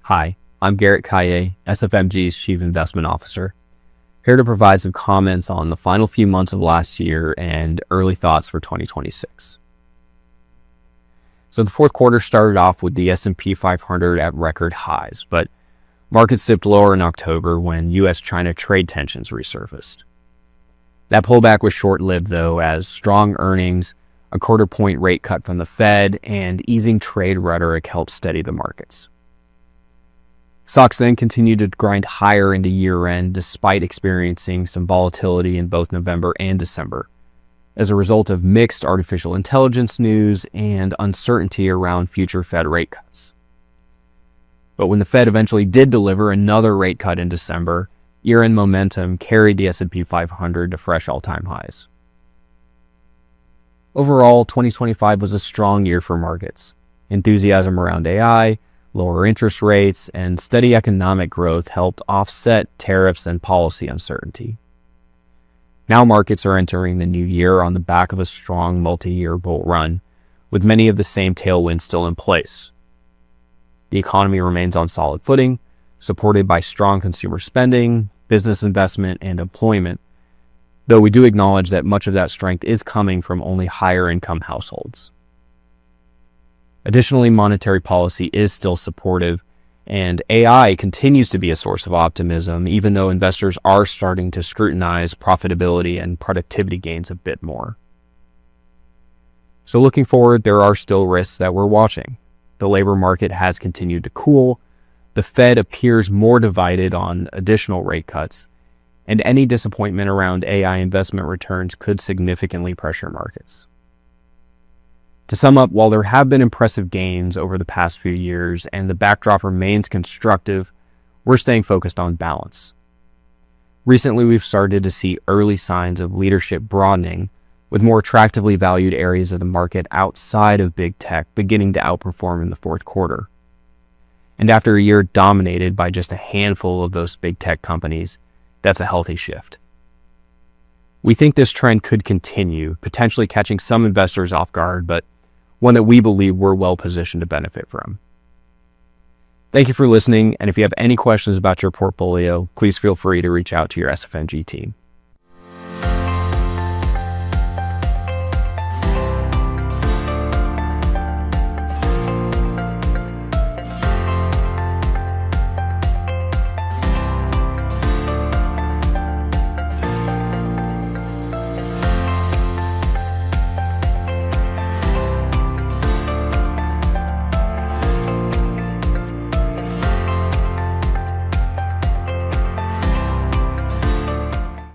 Hi, I'm Garrett Cayet, SFMG's Chief Investment Officer, here to provide some comments on the final few months of last year and early thoughts for 2026. So the fourth quarter started off with the S&P 500 at record highs, but markets dipped lower in October when U.S.-China trade tensions resurfaced. That pullback was short-lived, though, as strong earnings, a quarter-point rate cut from the Fed, and easing trade rhetoric helped steady the markets. Stocks then continued to grind higher into year-end despite experiencing some volatility in both November and December as a result of mixed artificial intelligence news and uncertainty around future Fed rate cuts. But when the Fed eventually did deliver another rate cut in December, year-end momentum carried the S&P 500 to fresh all-time highs. Overall, 2025 was a strong year for markets. Enthusiasm around AI, lower interest rates, and steady economic growth helped offset tariffs and policy uncertainty. Now markets are entering the new year on the back of a strong multi-year bull run, with many of the same tailwinds still in place. The economy remains on solid footing, supported by strong consumer spending, business investment, and employment, though we do acknowledge that much of that strength is coming from only higher-income households. Additionally, monetary policy is still supportive, and AI continues to be a source of optimism, even though investors are starting to scrutinize profitability and productivity gains a bit more. So looking forward, there are still risks that we're watching. The labor market has continued to cool, the Fed appears more divided on additional rate cuts, and any disappointment around AI investment returns could significantly pressure markets. To sum up, while there have been impressive gains over the past few years and the backdrop remains constructive, we're staying focused on balance. Recently, we've started to see early signs of leadership broadening, with more attractively valued areas of the market outside of big tech beginning to outperform in the fourth quarter. And after a year dominated by just a handful of those big tech companies, that's a healthy shift. We think this trend could continue, potentially catching some investors off guard, but one that we believe we're well positioned to benefit from. Thank you for listening, and if you have any questions about your portfolio, please feel free to reach out to your SFMG team.